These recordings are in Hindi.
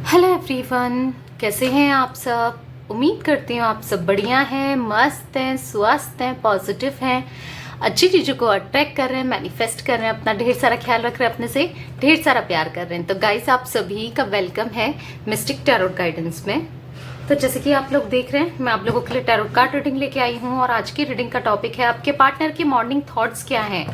हेलो एवरीवन, कैसे हैं आप सब। उम्मीद करती हूँ आप सब बढ़िया हैं, मस्त हैं, स्वस्थ हैं, पॉजिटिव हैं, अच्छी चीज़ों को अट्रैक्ट कर रहे हैं, मैनिफेस्ट कर रहे हैं, अपना ढेर सारा ख्याल रख रहे हैं, अपने से ढेर सारा प्यार कर रहे हैं। तो गाइस, आप सभी का वेलकम है मिस्टिक टैरोट गाइडेंस में। तो जैसे कि आप लोग देख रहे हैं, मैं आप लोगों के लिए टैरोट कार्ड रीडिंग लेके आई हूँ और आज की रीडिंग का टॉपिक है आपके पार्टनर के मॉर्निंग थॉट्स क्या हैं,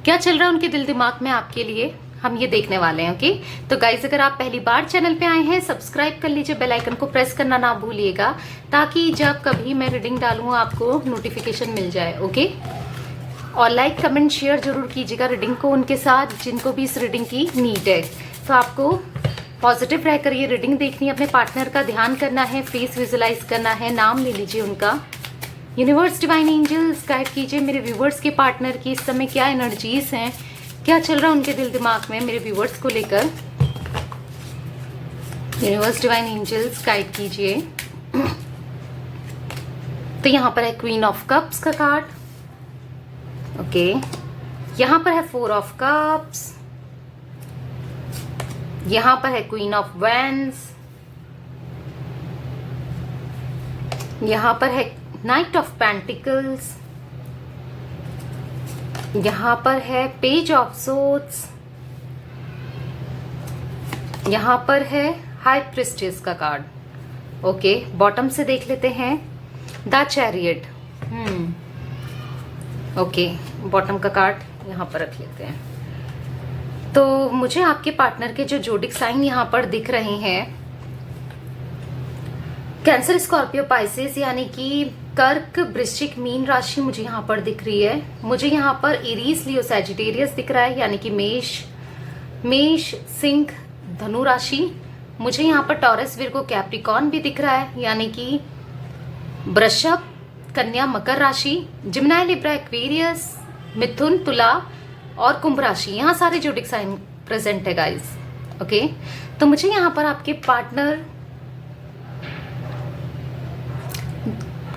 क्या चल रहा है उनके दिल दिमाग में आपके लिए, हम ये देखने वाले हैं। ओके, तो गाइज अगर आप पहली बार चैनल पे आए हैं, सब्सक्राइब कर लीजिए, बेल आइकन को प्रेस करना ना भूलिएगा ताकि जब कभी मैं रीडिंग डालूँ आपको नोटिफिकेशन मिल जाए। ओके, और लाइक कमेंट शेयर जरूर कीजिएगा रीडिंग को उनके साथ जिनको भी इस रीडिंग की नीड है। तो आपको पॉजिटिव रहकर ये रीडिंग देखनी है, अपने पार्टनर का ध्यान करना है, फेस विजुलाइज करना है, नाम ले लीजिए उनका। यूनिवर्स डिवाइन एंजल्स गाइड कीजिए मेरे व्यूवर्स के पार्टनर की इस समय क्या एनर्जीज हैं, क्या चल रहा है उनके दिल दिमाग में मेरे व्यूवर्स को लेकर। यूनिवर्स डिवाइन एंजल्स गाइड कीजिए। तो यहाँ पर है क्वीन ऑफ कप्स का कार्ड। ओके, यहाँ पर है फोर ऑफ कप्स, यहाँ पर है क्वीन ऑफ वैंड्स, यहाँ पर है नाइट ऑफ पेंटिकल्स, यहाँ पर है पेज ऑफ सोर्ड्स, यहाँ पर है हाई प्रिस्टेस का कार्ड। ओके, बॉटम से देख लेते हैं द चैरियट। ओके, बॉटम का कार्ड यहाँ पर रख लेते हैं। तो मुझे आपके पार्टनर के जो जोडिक साइन यहाँ पर दिख रहे हैं, कैंसर, स्कॉर्पियो, पाइसेस, यानी कि कर्क, वृश्चिक, मीन राशि मुझे यहाँ पर दिख रही है। मुझे यहाँ पर एरीज, लियो, सैजिटेरियस दिख रहा है, यानी कि मेष, सिंह, धनु राशि। मुझे यहाँ पर टॉरस, विर्गो, कैप्रिकॉर्न भी दिख रहा है, यानी कि वृषभ, कन्या, मकर राशि, जिमिनाई, लिब्रा, एक्वेरियस, मिथुन, तुला और कुंभ राशि। यहाँ सारे जोडिक साइन प्रेजेंट है गाइस। ओके, तो मुझे यहाँ पर आपके पार्टनर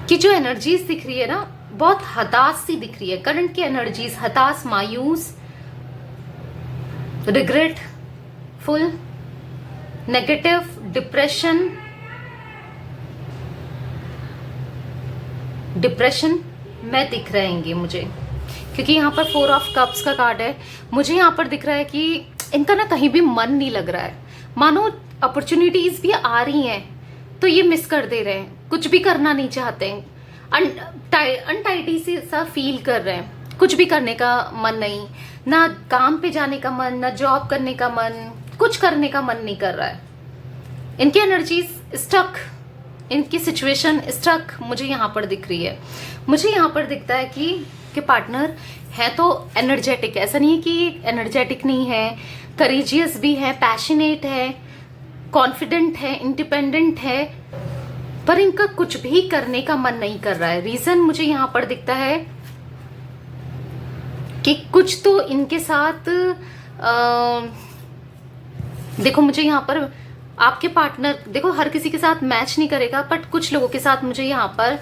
की जो एनर्जीज दिख रही है ना, बहुत हताश सी दिख रही है। करंट की एनर्जीज हताश, मायूस, रिग्रेट फुल, नेगेटिव, डिप्रेशन में दिख रहेंगे मुझे, क्योंकि यहाँ पर फोर ऑफ कप्स का कार्ड है। मुझे यहाँ पर दिख रहा है कि इनका ना कहीं भी मन नहीं लग रहा है, मानो अपॉर्चुनिटीज भी आ रही हैं तो ये मिस कर दे रहे हैं, कुछ भी करना नहीं चाहते हैं, अनटाइडी से सा फील कर रहे हैं, कुछ भी करने का मन नहीं, ना काम पे जाने का मन, ना जॉब करने का मन, कुछ करने का मन नहीं कर रहा है। इनकी एनर्जीज स्टक, इनकी सिचुएशन स्टक मुझे यहाँ पर दिख रही है। मुझे यहाँ पर दिखता है कि पार्टनर है तो एनर्जेटिक, ऐसा नहीं है कि एनर्जेटिक नहीं है, करेजियस भी है, पैशनेट है, कॉन्फिडेंट है, इंडिपेंडेंट है, पर इनका कुछ भी करने का मन नहीं कर रहा है। रीजन मुझे यहाँ पर दिखता है कि कुछ तो इनके साथ देखो, मुझे यहाँ पर आपके पार्टनर देखो हर किसी के साथ मैच नहीं करेगा, बट कुछ लोगों के साथ मुझे यहाँ पर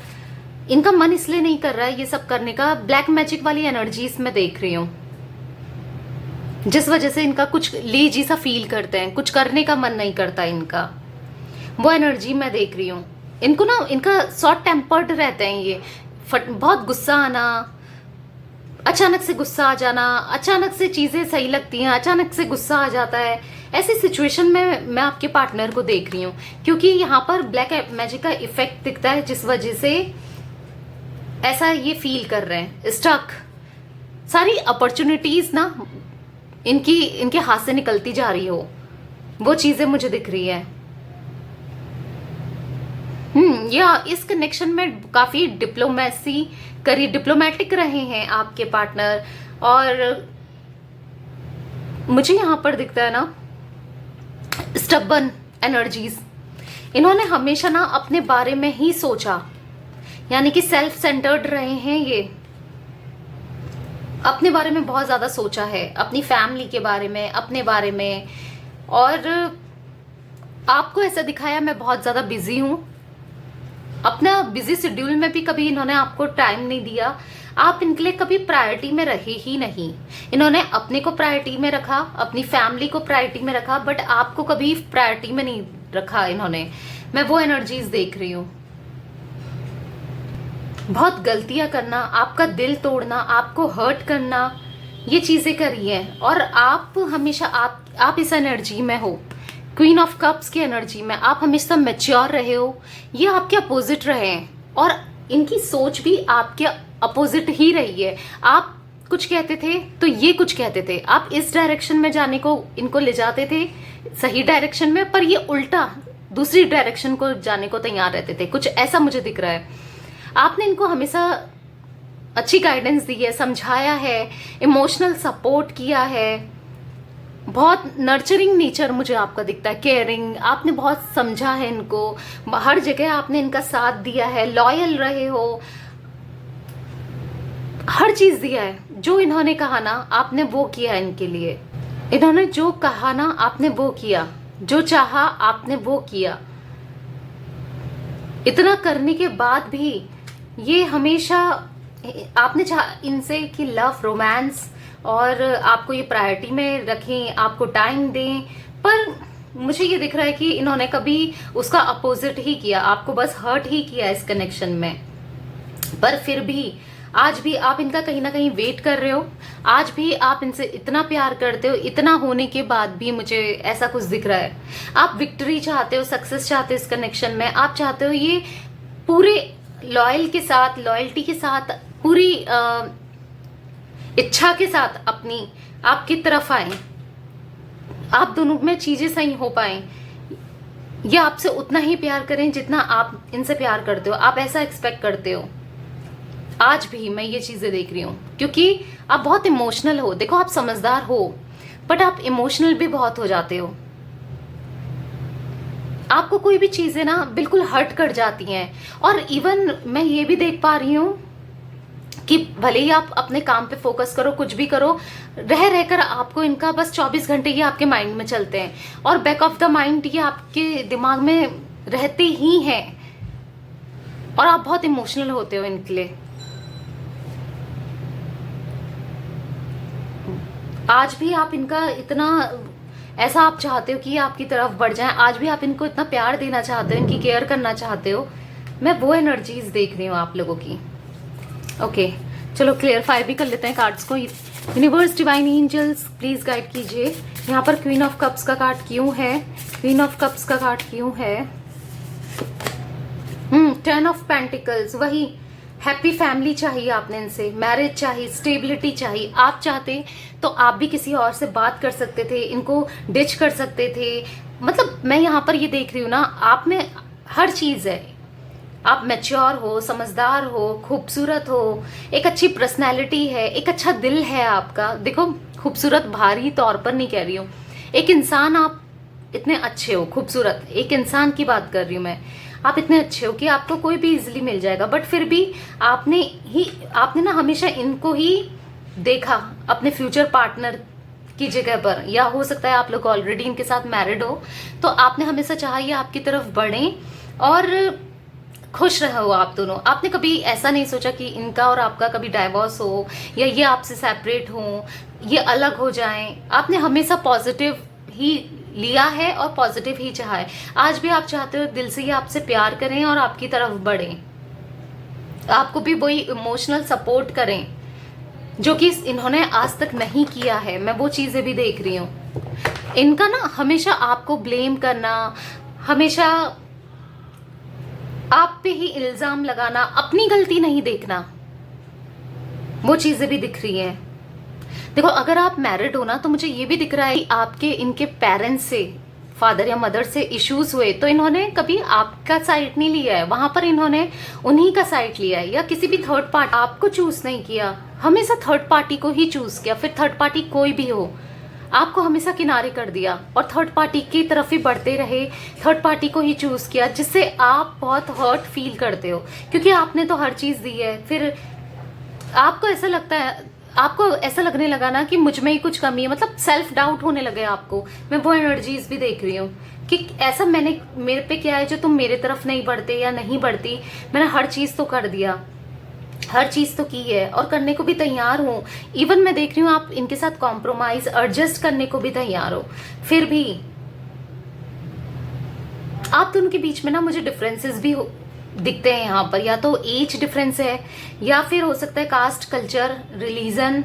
इनका मन इसलिए नहीं कर रहा है ये सब करने का, ब्लैक मैजिक वाली एनर्जीज में देख रही हूँ, जिस वजह से इनका कुछ लेजी सा फील करते हैं, कुछ करने का मन नहीं करता इनका, वो एनर्जी मैं देख रही हूँ। इनको ना, इनका शॉर्ट टेम्पर्ड रहते हैं ये, बहुत गुस्सा आना, अचानक से गुस्सा आ जाना, अचानक से चीजें सही लगती हैं, अचानक से गुस्सा आ जाता है। ऐसी सिचुएशन में मैं आपके पार्टनर को देख रही हूँ, क्योंकि यहाँ पर ब्लैक मैजिक का इफेक्ट दिखता है, जिस वजह से ऐसा ये फील कर रहे हैं, स्टक। सारी अपॉर्चुनिटीज ना इनके हाथ से निकलती जा रही हो, वो चीजें मुझे दिख रही है। या इस कनेक्शन में काफी डिप्लोमेटिक रहे हैं आपके पार्टनर, और मुझे यहां पर दिखता है ना स्टबर्न एनर्जीज। इन्होंने हमेशा ना अपने बारे में ही सोचा, यानी कि सेल्फ सेंटर्ड रहे हैं ये, अपने बारे में बहुत ज्यादा सोचा है, अपनी फैमिली के बारे में, अपने बारे में, और आपको ऐसा दिखाया मैं बहुत ज्यादा बिजी हूं। अपना बिजी शेड्यूल में भी कभी इन्होंने आपको टाइम नहीं दिया, आप इनके लिए कभी प्रायोरिटी में रहे ही नहीं। इन्होंने अपने को प्रायोरिटी में रखा, अपनी फैमिली को प्रायोरिटी में रखा, बट आपको कभी प्रायोरिटी में नहीं रखा इन्होंने। मैं वो एनर्जीज देख रही हूँ। बहुत गलतियां करना, आपका दिल तोड़ना, आपको हर्ट करना, ये चीजें करी हैं। और आप हमेशा आप इस एनर्जी में हो, क्वीन ऑफ कप्स की एनर्जी में। आप हमेशा मैच्योर रहे हो, ये आपके अपोजिट रहे हैं और इनकी सोच भी आपके अपोजिट ही रही है। आप कुछ कहते थे तो ये कुछ कहते थे, आप इस डायरेक्शन में जाने को इनको ले जाते थे, सही डायरेक्शन में, पर ये उल्टा दूसरी डायरेक्शन को जाने को तैयार रहते थे। कुछ ऐसा मुझे दिख रहा है। आपने इनको हमेशा अच्छी गाइडेंस दी है, समझाया है, इमोशनल सपोर्ट किया है, बहुत नर्चरिंग नेचर मुझे आपका दिखता है, केयरिंग। आपने बहुत समझा है इनको, हर जगह आपने इनका साथ दिया है, लॉयल रहे हो, हर चीज दिया है। जो इन्होंने कहा ना आपने वो किया इनके लिए। इन्होंने जो कहा ना आपने वो किया, जो चाहा आपने वो किया। इतना करने के बाद भी ये हमेशा आपने चाहा इनसे कि लव, रोमांस और आपको ये प्रायोरिटी में रखें, आपको टाइम दें, पर मुझे ये दिख रहा है कि इन्होंने कभी उसका अपोजिट ही किया, आपको बस हर्ट ही किया इस कनेक्शन में। पर फिर भी आज भी आप इनका कहीं ना कहीं वेट कर रहे हो, आज भी आप इनसे इतना प्यार करते हो। इतना होने के बाद भी मुझे ऐसा कुछ दिख रहा है, आप विक्ट्री चाहते हो, सक्सेस चाहते हो इस कनेक्शन में। आप चाहते हो ये पूरे लॉयल्टी के साथ, पूरी इच्छा के साथ अपनी आपकी तरफ आए, आप दोनों में चीजें सही हो पाए। ये आपसे उतना ही प्यार करें जितना आप इनसे प्यार करते हो, आप ऐसा एक्सपेक्ट करते हो। आज भी मैं ये चीजें देख रही हूँ, क्योंकि आप बहुत इमोशनल हो। देखो आप समझदार हो, बट आप इमोशनल भी बहुत हो जाते हो। आपको कोई भी चीजें ना बिल्कुल हर्ट कर जाती हैं। और इवन मैं ये भी देख पा रही हूँ कि भले ही आप अपने काम पे फोकस करो, कुछ भी करो, रह रहकर आपको इनका बस 24 घंटे ये आपके माइंड में चलते हैं और बैक ऑफ द माइंड ये आपके दिमाग में रहते ही हैं और आप बहुत इमोशनल होते हो इनके लिए। आज भी आप इनका इतना ऐसा आप चाहते हो कि ये आपकी तरफ बढ़ जाएं, आज भी आप इनको इतना प्यार देना चाहते हो, इनकी केयर करना चाहते हो। मैं वो एनर्जीज देख रही हूँ आप लोगों की। ओके, चलो क्लियरफाई भी कर लेते हैं कार्ड्स को। Universe, divine angels, please guide कीजिए। यहाँ पर क्वीन ऑफ कप्स का कार्ड क्यों है? क्वीन ऑफ कप्स का कार्ड क्यों है? 10 ऑफ पेंटिकल्स, वही हैप्पी फैमिली चाहिए आपने इनसे, मैरिज चाहिए, स्टेबिलिटी चाहिए। आप चाहते तो आप भी किसी और से बात कर सकते थे, इनको डिच कर सकते थे। मतलब मैं यहाँ पर ये देख रही हूँ ना, आप में हर चीज है। आप मैच्योर हो, समझदार हो, खूबसूरत हो, एक अच्छी पर्सनैलिटी है, एक अच्छा दिल है आपका। देखो खूबसूरत बाहरी तौर पर नहीं कह रही हूँ, एक इंसान आप इतने अच्छे हो, खूबसूरत एक इंसान की बात कर रही हूँ मैं। आप इतने अच्छे हो कि आपको कोई भी इजीली मिल जाएगा, बट फिर भी आपने ना हमेशा इनको ही देखा अपने फ्यूचर पार्टनर की जगह पर, या हो सकता है आप लोग ऑलरेडी इनके साथ मैरिड हो, तो आपने हमेशा चाहा ये आपकी तरफ बढ़े और खुश रहो आप दोनों। आपने कभी ऐसा नहीं सोचा कि इनका और आपका कभी डाइवोर्स हो या ये आपसे सेपरेट हो, ये अलग हो जाएं। आपने हमेशा पॉजिटिव ही लिया है और पॉजिटिव ही चाहा है। आज भी आप चाहते हो दिल से ये आपसे प्यार करें और आपकी तरफ बढ़ें, आपको भी वही इमोशनल सपोर्ट करें जो कि इन्होंने आज तक नहीं किया है। मैं वो चीजें भी देख रही हूँ। इनका ना हमेशा आपको ब्लेम करना, हमेशा आप पे ही इल्जाम लगाना, अपनी गलती नहीं देखना, वो चीजें भी दिख रही हैं। देखो अगर आप मैरिड हो ना, तो मुझे ये भी दिख रहा है कि आपके इनके पेरेंट्स से, फादर या मदर से इश्यूज हुए तो इन्होंने कभी आपका साइड नहीं लिया है, वहां पर इन्होंने उन्हीं का साइड लिया है, या किसी भी थर्ड पार्टी आपको चूज नहीं किया, हमेशा थर्ड पार्टी को ही चूज किया। फिर थर्ड पार्टी कोई भी हो, आपको हमेशा किनारे कर दिया और थर्ड पार्टी की तरफ ही बढ़ते रहे, थर्ड पार्टी को ही चूज किया, जिससे आप बहुत हर्ट फील करते हो क्योंकि आपने तो हर चीज दी है। फिर आपको ऐसा लगता है, आपको ऐसा लगने लगा ना कि मुझ में ही कुछ कमी है, मतलब सेल्फ डाउट होने लगे आपको। मैं वो एनर्जीज भी देख रही हूँ कि ऐसा मेरे पे क्या है जो तुम मेरे तरफ नहीं बढ़ते या नहीं बढ़ती, मैंने हर चीज तो कर दिया। हर चीज तो की है और करने को भी तैयार हूँ। इवन मैं देख रही हूँ आप इनके साथ कॉम्प्रोमाइज एडजस्ट करने को भी तैयार हो, फिर भी आप दोनों के बीच में ना मुझे डिफरेंसेस भी दिखते हैं यहाँ पर। या तो एज डिफरेंस है, या फिर हो सकता है कास्ट, कल्चर, रिलीजन,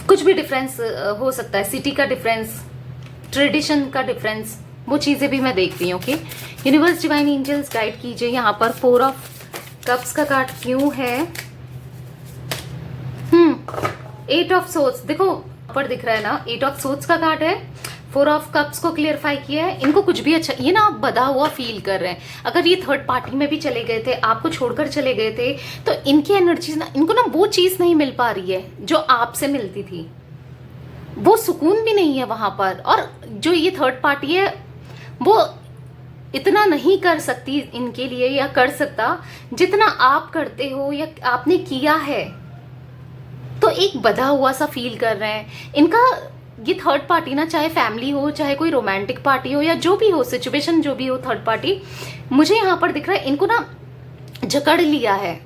कुछ भी डिफरेंस हो सकता है, सिटी का डिफरेंस, ट्रेडिशन का डिफरेंस, वो चीजें भी मैं देख रही हूँ। Okay, universe divine angels guide कीजिए। यहाँ पर 4 ऑफ कप्स का कार्ड क्यों है? 8 ऑफ सोर्ड्स, देखो ऊपर दिख रहा है ना, 8 ऑफ सोर्ड्स का कार्ड है। 4 ऑफ कप्स को क्लियरफाई किया है। इनको कुछ भी अच्छा, ये ना बधा हुआ फील कर रहे हैं। अगर ये थर्ड पार्टी में भी चले गए थे, आपको छोड़कर चले गए थे, तो इनकी एनर्जी ना, इनको ना वो चीज नहीं मिल पा रही है जो आपसे मिलती थी। वो सुकून भी नहीं है वहां पर। और जो ये थर्ड पार्टी है वो इतना नहीं कर सकती इनके लिए, या कर सकता जितना आप करते हो या आपने किया है। तो एक बधा हुआ सा फील कर रहे हैं इनका ये थर्ड पार्टी ना, चाहे फैमिली हो, चाहे कोई रोमांटिक पार्टी हो, या जो भी हो सिचुएशन, जो भी हो थर्ड पार्टी, मुझे यहाँ पर दिख रहा है इनको ना जकड़ लिया है।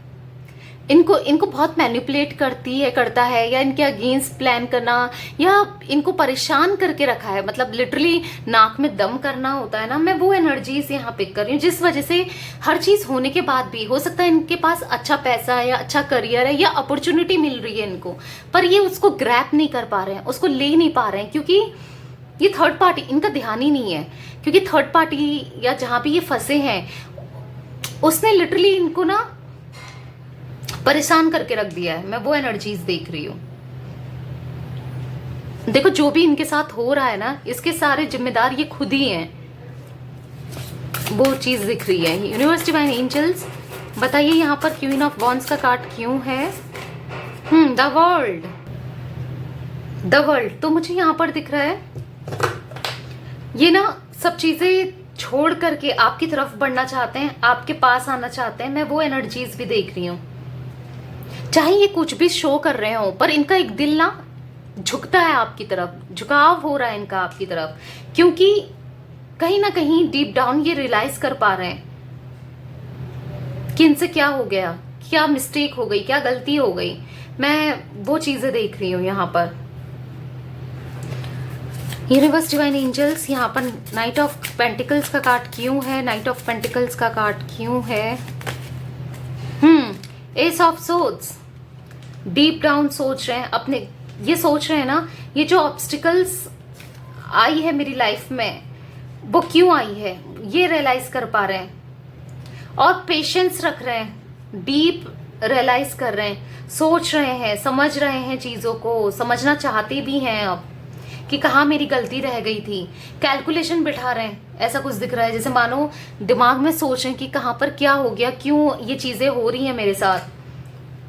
इनको बहुत मैनिपुलेट करता है, या इनके अगेंस्ट प्लान करना, या इनको परेशान करके रखा है। मतलब लिटरली नाक में दम करना होता है ना, मैं वो एनर्जीज यहाँ पिक कर रही हूँ, जिस वजह से हर चीज होने के बाद भी हो सकता है इनके पास अच्छा पैसा है, या अच्छा करियर है, या अपॉर्चुनिटी मिल रही है इनको, पर ये उसको ग्रैप नहीं कर पा रहे हैं, उसको ले नहीं पा रहे हैं, क्योंकि ये थर्ड पार्टी इनका ध्यान ही नहीं है। क्योंकि थर्ड पार्टी या जहां भी ये फंसे हैं उसने लिटरली इनको ना परेशान करके रख दिया है। मैं वो एनर्जीज देख रही हूँ। देखो जो भी इनके साथ हो रहा है ना, इसके सारे जिम्मेदार ये खुद ही हैं, वो चीज दिख रही है। यूनिवर्स डिवाइन एंजल्स बताइए यहाँ पर क्वीन ऑफ वॉन्ड्स का कार्ड क्यों है? द वर्ल्ड तो मुझे यहाँ पर दिख रहा है ये ना सब चीजें छोड़ करके आपकी तरफ बढ़ना चाहते हैं, आपके पास आना चाहते हैं। मैं वो एनर्जीज भी देख रही हूँ। चाहे ये कुछ भी शो कर रहे हो, पर इनका एक दिल ना झुकता है आपकी तरफ, झुकाव हो रहा है इनका आपकी तरफ, क्योंकि कहीं ना कहीं डीप डाउन ये रियलाइज कर पा रहे हैं कि इनसे क्या हो गया, क्या मिस्टेक हो गई, क्या गलती हो गई। मैं वो चीजें देख रही हूँ यहाँ पर। यूनिवर्स डिवाइन एंजल्स यहाँ पर नाइट ऑफ पेंटिकल्स का कार्ड क्यों है? नाइट ऑफ पेंटिकल्स का कार्ड क्यों है? S of swords, deep down सोच रहे हैं अपने, ये सोच रहे हैं ना, ये जो ऑब्स्टिकल्स आई है मेरी लाइफ में वो क्यों आई है, ये रियलाइज कर पा रहे हैं। और पेशेंस रख रहे हैं, डीप रियलाइज कर रहे हैं, सोच रहे हैं, समझ रहे हैं, चीजों को समझना चाहते भी हैं अब कि कहाँ मेरी गलती रह गई थी। कैलकुलेशन बिठा रहे हैं, ऐसा कुछ दिख रहा है जैसे मानो दिमाग में सोच रहे हैं कि कहाँ पर क्या हो गया, क्यों ये चीजें हो रही हैं मेरे साथ,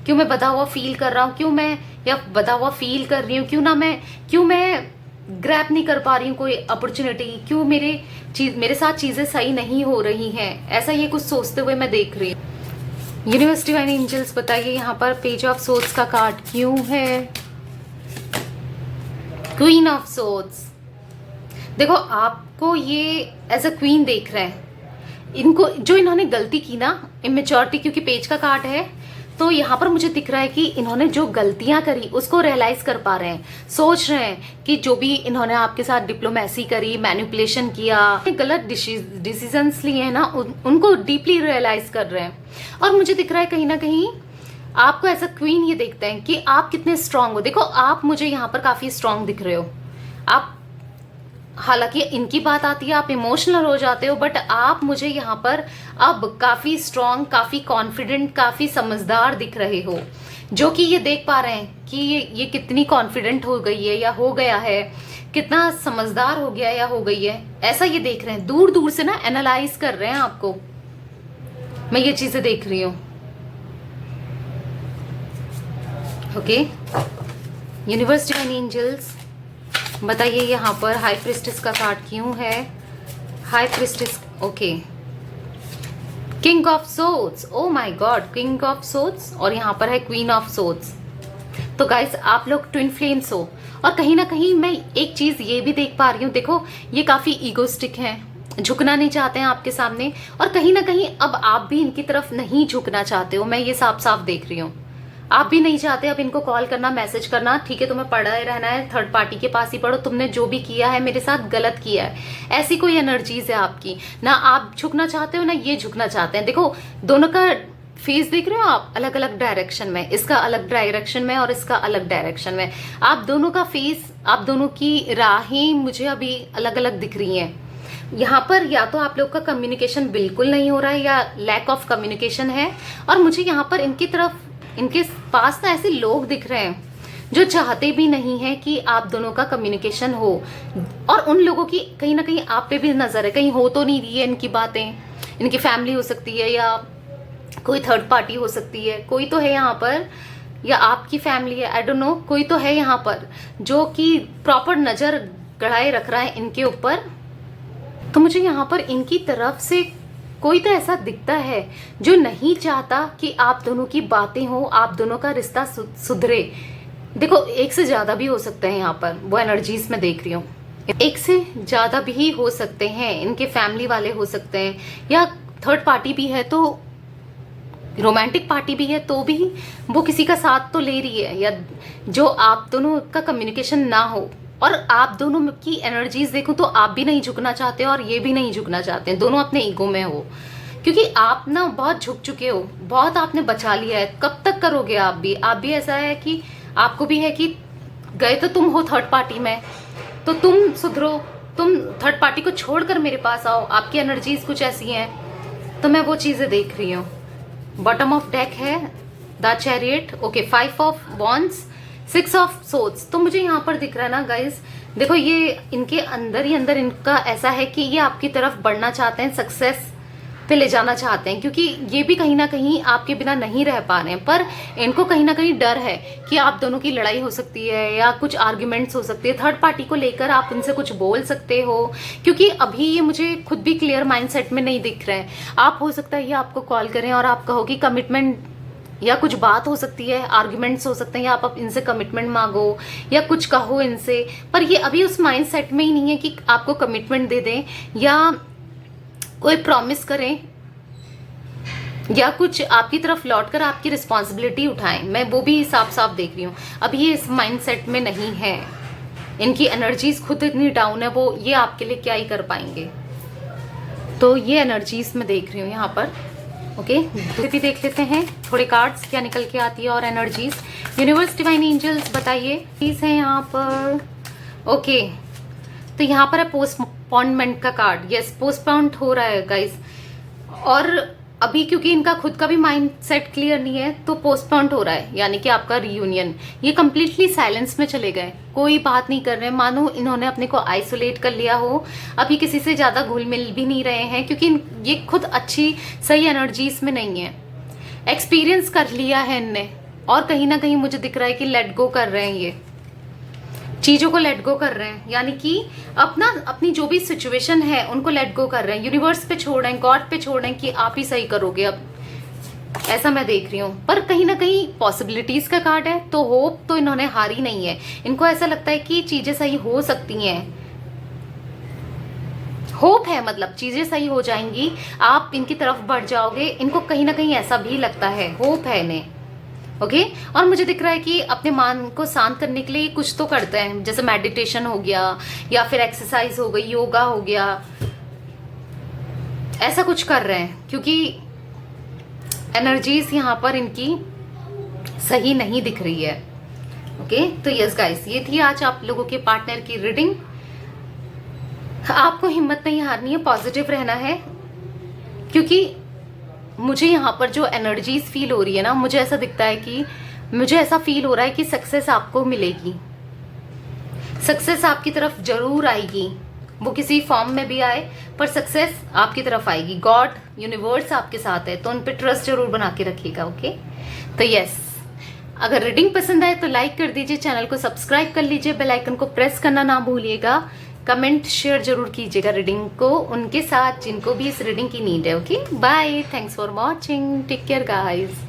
क्यों मैं बधा हुआ फील कर रहा हूँ, क्यों मैं या बधा हुआ फील कर रही हूँ, क्यों मैं ग्रैप नहीं कर पा रही हूँ कोई अपॉर्चुनिटी, क्यों मेरे साथ चीजें सही नहीं हो रही हैं। ऐसा ये कुछ सोचते हुए मैं देख रही हूँ। यूनिवर्स डिवाइन एंजल्स बताइए यहाँ पर पेज ऑफ सोर्ड्स का कार्ड क्यों है? क्वीन ऑफ सोर्ड्स, देखो आपको ये एज अ क्वीन देख रहे हैं। इनको जो इन्होंने गलती की ना, इमेच्योरिटी, क्योंकि पेज का कार्ड है, तो यहाँ पर मुझे दिख रहा है कि इन्होंने जो गलतियां करी उसको रियलाइज कर पा रहे हैं, सोच रहे हैं कि जो भी इन्होंने आपके साथ डिप्लोमेसी करी, मैनिपुलेशन किया, गलत डिसीजंस लिए हैं ना, उनको डीपली रियलाइज कर रहे हैं। और मुझे दिख रहा है कहीं ना कहीं आपको एज अ क्वीन ये देखते हैं कि आप कितने स्ट्रांग हो। देखो आप मुझे यहाँ पर काफी स्ट्रांग दिख रहे हो। आप, हालांकि इनकी बात आती है आप इमोशनल हो जाते हो, बट आप मुझे यहाँ पर अब काफी स्ट्रांग, काफी कॉन्फिडेंट, काफी समझदार दिख रहे हो, जो कि ये देख पा रहे हैं कि ये कितनी कॉन्फिडेंट हो गई है या हो गया है, कितना समझदार हो गया या हो गई है, ऐसा ये देख रहे हैं। दूर दूर से ना एनालाइज कर रहे हैं आपको, मैं ये चीजें देख रही हूँ। ओके, यूनिवर्स डिवाइन एंजल्स बताइए यहाँ पर हाई प्रिस्टेस का कार्ड क्यों है? High priestess, okay, king of swords, oh my God, king of swords, और यहाँ पर है क्वीन ऑफ सोर्ड्स। तो गाइस आप लोग ट्विन फ्लेम्स हो, और कहीं ना कहीं मैं एक चीज ये भी देख पा रही हूँ, देखो ये काफी ईगोस्टिक हैं, झुकना नहीं चाहते हैं आपके सामने, और कहीं ना कहीं अब आप भी इनकी तरफ नहीं झुकना चाहते हो। मैं ये साफ साफ देख रही हूँ, आप भी नहीं चाहते अब इनको कॉल करना, मैसेज करना। ठीक है, तुम्हें पड़ा रहना है, थर्ड पार्टी के पास ही पढ़ो, तुमने जो भी किया है मेरे साथ गलत किया है, ऐसी कोई एनर्जीज है आपकी। ना आप झुकना चाहते हो ना ये झुकना चाहते हैं। देखो दोनों का फेस देख रहे हो आप, अलग अलग डायरेक्शन में, इसका अलग डायरेक्शन में और इसका अलग डायरेक्शन में। आप दोनों का फेस, आप दोनों की राहें मुझे अभी अलग अलग दिख रही हैं। यहाँ पर या तो आप लोग का कम्युनिकेशन बिल्कुल नहीं हो रहा है या लैक ऑफ कम्युनिकेशन है, और मुझे यहाँ पर इनकी तरफ, इनके पास ना ऐसे लोग दिख रहे हैं जो चाहते भी नहीं है कि आप दोनों का कम्युनिकेशन हो, और उन लोगों की कहीं ना कहीं आप पे भी नजर है, कहीं हो तो नहीं रही है इनकी बातें। इनकी फैमिली हो सकती है या कोई थर्ड पार्टी हो सकती है, कोई तो है यहाँ पर, या आपकी फैमिली है, आई डोंट नो, कोई तो है यहाँ पर जो कि प्रॉपर नजर गड़ाए रख रहा है इनके ऊपर। तो मुझे यहाँ पर इनकी तरफ से कोई तो ऐसा दिखता है जो नहीं चाहता कि आप दोनों की बातें हो, आप दोनों का रिश्ता सुधरे। देखो एक से ज्यादा भी हो सकते हैं यहाँ पर, वो एनर्जीज में देख रही हूँ, एक से ज्यादा भी हो सकते हैं, इनके फैमिली वाले हो सकते हैं, या थर्ड पार्टी भी है तो रोमांटिक पार्टी भी है तो भी वो किसी का साथ तो ले रही है, या जो आप दोनों का कम्युनिकेशन ना हो। और आप दोनों की एनर्जीज देखूं तो आप भी नहीं झुकना चाहते और ये भी नहीं झुकना चाहते, दोनों अपने ईगो में हो, क्योंकि आप ना बहुत झुक चुके हो, बहुत आपने बचा लिया है। कब तक करोगे आप भी ऐसा है कि आपको भी है कि गए तो तुम हो थर्ड पार्टी में, तो तुम सुधरो, तुम थर्ड पार्टी को छोड़कर मेरे पास आओ। आपकी एनर्जीज कुछ ऐसी हैं, तो मैं वो चीजें देख रही हूँ। बॉटम ऑफ डेक है the chariot, okay, 5 of wands, 6 of swords. तो मुझे यहाँ पर दिख रहा है ना गाइस, देखो ये इनके अंदर ही अंदर इनका ऐसा है कि ये आपकी तरफ बढ़ना चाहते हैं, सक्सेस पे ले जाना चाहते हैं, क्योंकि ये भी कहीं ना कहीं आपके बिना नहीं रह पा रहे हैं, पर इनको कहीं ना कहीं डर है कि आप दोनों की लड़ाई हो सकती है या कुछ आर्ग्यूमेंट्स हो सकती है, थर्ड पार्टी को लेकर आप उनसे कुछ बोल सकते हो, क्योंकि अभी ये मुझे खुद भी क्लियर माइंडसेट में नहीं दिख रहे हैं। आप हो सकता है ये आपको कॉल करें और आप कहो कि कमिटमेंट या कुछ बात हो सकती है, आर्ग्यूमेंट्स हो सकते हैं, या आप इनसे कमिटमेंट मांगो या कुछ कहो इनसे, पर ये अभी उस माइंड सेट में ही नहीं है कि आपको कमिटमेंट दे दें या कोई प्रॉमिस करें या कुछ आपकी तरफ लौटकर आपकी रिस्पॉन्सिबिलिटी उठाएं। मैं वो भी साफ साफ देख रही हूँ, अभी ये इस माइंड सेट में नहीं है। इनकी एनर्जीज खुद इतनी डाउन है, वो ये आपके लिए क्या ही कर पाएंगे। तो ये एनर्जीज मैं देख रही हूँ यहाँ पर, ओके। भी देख लेते हैं थोड़े कार्ड्स क्या निकल के आती है और एनर्जीज। यूनिवर्स, डिवाइन एंजल्स बताइए प्लीज है यहाँ पर, ओके। तो यहाँ पर है पोस्टपोनमेंट का कार्ड, यस पोस्टपोन्ड हो रहा है गाइस, और अभी क्योंकि इनका खुद का भी माइंड सेट क्लियर नहीं है तो पोस्टपोन्ड हो रहा है, यानी कि आपका रियूनियन। ये कंप्लीटली साइलेंस में चले गए, कोई बात नहीं कर रहे, मानो इन्होंने अपने को आइसोलेट कर लिया हो, अभी किसी से ज्यादा घुल मिल भी नहीं रहे हैं, क्योंकि ये खुद अच्छी सही एनर्जीज में नहीं है। एक्सपीरियंस कर लिया है इनने, और कहीं ना कहीं मुझे दिख रहा है कि लेट गो कर रहे हैं, ये चीजों को लेट गो कर रहे हैं, यानी कि अपनी जो भी सिचुएशन है उनको लेट गो कर रहे हैं, यूनिवर्स पे छोड़ रहे हैं, गॉड पे छोड़ रहे हैं कि आप ही सही करोगे अब, ऐसा मैं देख रही हूँ। पर कहीं ना कहीं पॉसिबिलिटीज का कार्ड है, तो होप तो इन्होंने हारी नहीं है। इनको ऐसा लगता है कि चीजें सही हो सकती हैं, होप है, मतलब चीजें सही हो जाएंगी, आप इनकी तरफ बढ़ जाओगे, इनको कहीं ना कहीं ऐसा भी लगता है, होप है इन्हें, ओके। और मुझे दिख रहा है कि अपने मन को शांत करने के लिए कुछ तो करते हैं, जैसे मेडिटेशन हो गया या फिर एक्सरसाइज हो गई, योगा हो गया, ऐसा कुछ कर रहे हैं, क्योंकि एनर्जीज यहाँ पर इनकी सही नहीं दिख रही है, ओके। तो यस गाइस, ये थी आज आप लोगों के पार्टनर की रीडिंग। आपको हिम्मत नहीं हारनी है, पॉजिटिव रहना है, क्योंकि मुझे यहाँ पर जो एनर्जीज फील हो रही है ना, मुझे ऐसा दिखता है कि मुझे ऐसा फील हो रहा है कि सक्सेस आपको मिलेगी, सक्सेस आपकी तरफ जरूर आएगी, वो किसी फॉर्म में भी आए पर सक्सेस आपकी तरफ आएगी। गॉड, यूनिवर्स आपके साथ है, तो उन पे ट्रस्ट जरूर बना के रखिएगा, ओके। तो यस, अगर रीडिंग पसंद आए तो लाइक कर दीजिए, चैनल को सब्सक्राइब कर लीजिए, बेल आइकन को प्रेस करना ना भूलिएगा, कमेंट शेयर जरूर कीजिएगा रीडिंग को उनके साथ जिनको भी इस रीडिंग की नीड है, okay. Bye, thanks for watching, take care guys.